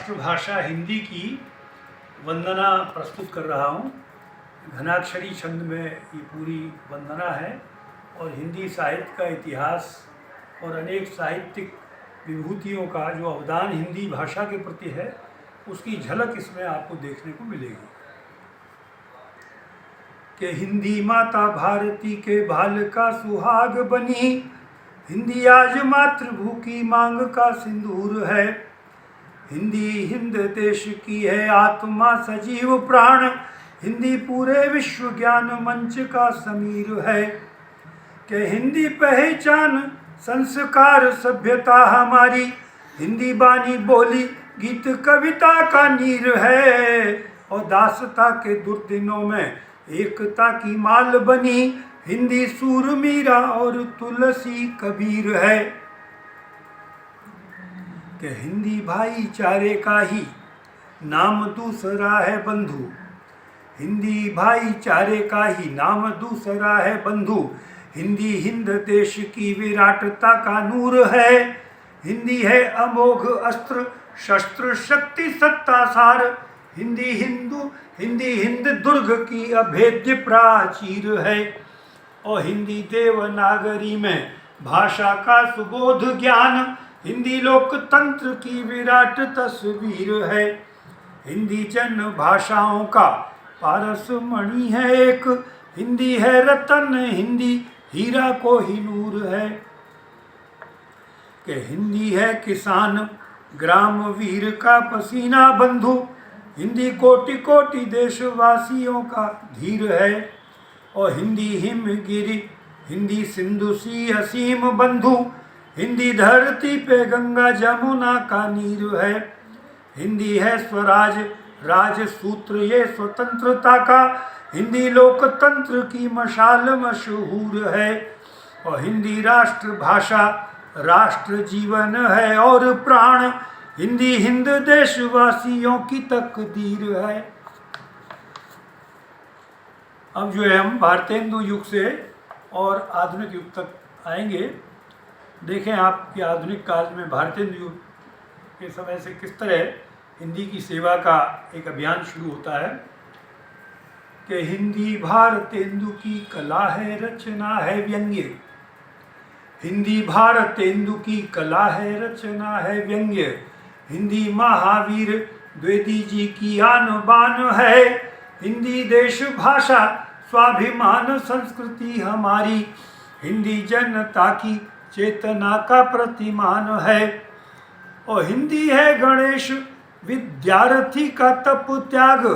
राष्ट्रभाषा हिंदी की वंदना प्रस्तुत कर रहा हूँ। घनाक्षरी छंद में ये पूरी वंदना है और हिंदी साहित्य का इतिहास और अनेक साहित्यिक विभूतियों का जो अवदान हिंदी भाषा के प्रति है उसकी झलक इसमें आपको देखने को मिलेगी। कि हिंदी माता भारती के भाल का सुहाग बनी, हिंदी आज मातृभू की मांग का सिंदूर है। हिंदी हिंद देश की है आत्मा सजीव प्राण, हिंदी पूरे विश्व ज्ञान मंच का समीर है। कि हिंदी पहचान संस्कार सभ्यता हमारी, हिंदी बानी बोली गीत कविता का नीर है। और दासता के दुर्दिनों में एकता की माल बनी, हिंदी सूर मीरा और तुलसी कबीर है। कि हिंदी भाईचारे का ही नाम दूसरा है बंधु, हिंदी भाईचारे का ही नाम दूसरा है बंधु। हिंदी हिंद देश की विराटता का नूर है, हिंदी है अमोघ अस्त्र शस्त्र शक्ति सत्ता सार। हिंदी हिंद दुर्ग की अभेद्य प्राचीर है। और हिंदी देवनागरी में भाषा का सुबोध ज्ञान, हिंदी लोकतंत्र की विराट तस्वीर है। हिंदी जन भाषाओं का पारस मणि है एक, हिंदी है रतन हिंदी हीरा को ही नूर है। कि हिंदी है किसान ग्राम वीर का पसीना बंधु, हिंदी कोटि कोटि देशवासियों का धीर है। और हिंदी हिमगिरी हिंदी सिंधु सी असीम बंधु, हिंदी धरती पे गंगा जमुना का नीर है। हिंदी है स्वराज राज सूत्र ये स्वतंत्रता का, हिंदी लोकतंत्र की मशाल मशहूर है। और हिंदी राष्ट्र भाषा राष्ट्र जीवन है और प्राण, हिंदी हिंद देशवासियों की तकदीर है। अब जो है हम भारतेंदु युग से और आधुनिक युग तक आएंगे। देखें आप कि आधुनिक काल में भारतेंदु युग के समय से किस तरह हिंदी की सेवा का एक अभियान शुरू होता है। कि हिंदी भारतेंदु की कला है रचना है व्यंग्य, हिंदी भारतेंदु की कला है रचना है व्यंग्य। हिंदी महावीर द्विवेदी जी की आन बान है, हिंदी देश भाषा स्वाभिमान संस्कृति हमारी। हिंदी जनता की चेतना का प्रतिमान है। और हिंदी है गणेश विद्यार्थी का तप त्याग,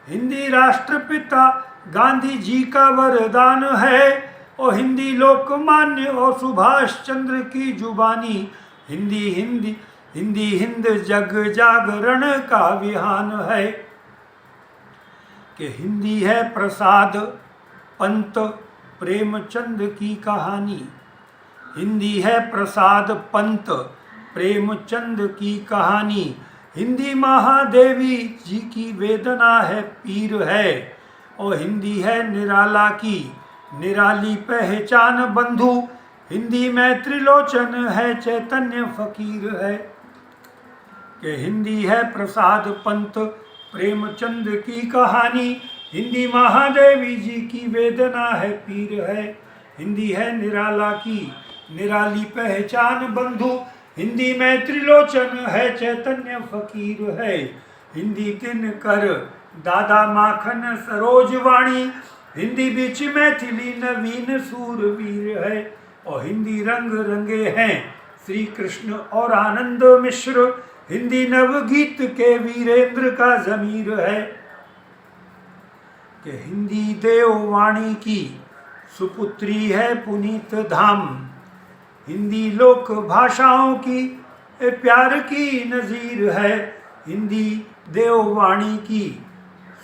हिंदी राष्ट्रपिता गांधी जी का वरदान है। और हिंदी लोकमान्य और सुभाष चंद्र की जुबानी, हिंदी हिंद जग जागरण का विहान है। कि हिंदी है प्रसाद पंत प्रेमचंद की कहानी, हिंदी है प्रसाद पंत प्रेमचंद की कहानी। हिंदी महादेवी जी की वेदना है पीर है। और हिंदी है निराला की निराली पहचान बंधु, हिंदी में त्रिलोचन है चैतन्य फकीर है। कि हिंदी है प्रसाद पंत प्रेमचंद की कहानी, हिंदी महादेवी जी की वेदना है पीर है। हिंदी है निराला की निराली पहचान बंधु, हिंदी में त्रिलोचन है चैतन्य फकीर है। हिंदी दिनकर दादा माखन सरोज वाणी, हिंदी बीच मैथिली नवीन सूरवीर है। और हिंदी रंग रंगे हैं श्री कृष्ण और आनंद मिश्र, हिंदी नवगीत के वीरेंद्र का जमीर है। कि हिंदी देववाणी की सुपुत्री है पुनीत धाम, हिंदी लोक भाषाओं की प्यार की नज़ीर है। हिंदी देववाणी की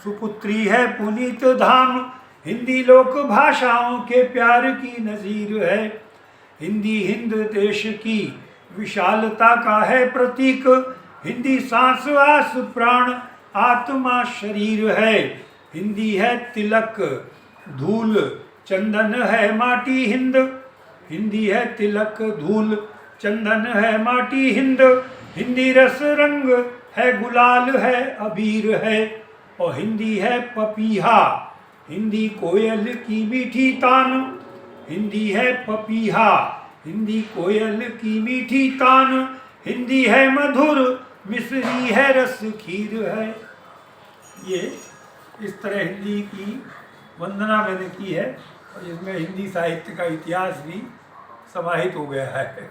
सुपुत्री है पुनीत धाम, हिंदी लोक भाषाओं के प्यार की नज़ीर है। हिंदी हिंद देश की विशालता का है प्रतीक, हिंदी सांस आस प्राण आत्मा शरीर है। हिंदी है तिलक धूल चंदन है माटी हिंद, हिंदी है तिलक धूल चंदन है माटी हिंद। हिंदी रस रंग है गुलाल है अबीर है, और हिंदी है पपीहा। हिंदी कोयल की मीठी तान, हिंदी है पपीहा। हिंदी कोयल की मीठी तान, हिंदी है मधुर, मिश्री है रस खीर है। ये इस तरह हिंदी की वंदना मैंने की है, और इसमें हिंदी साहित्य का इतिहास भी समाहित हो गया है।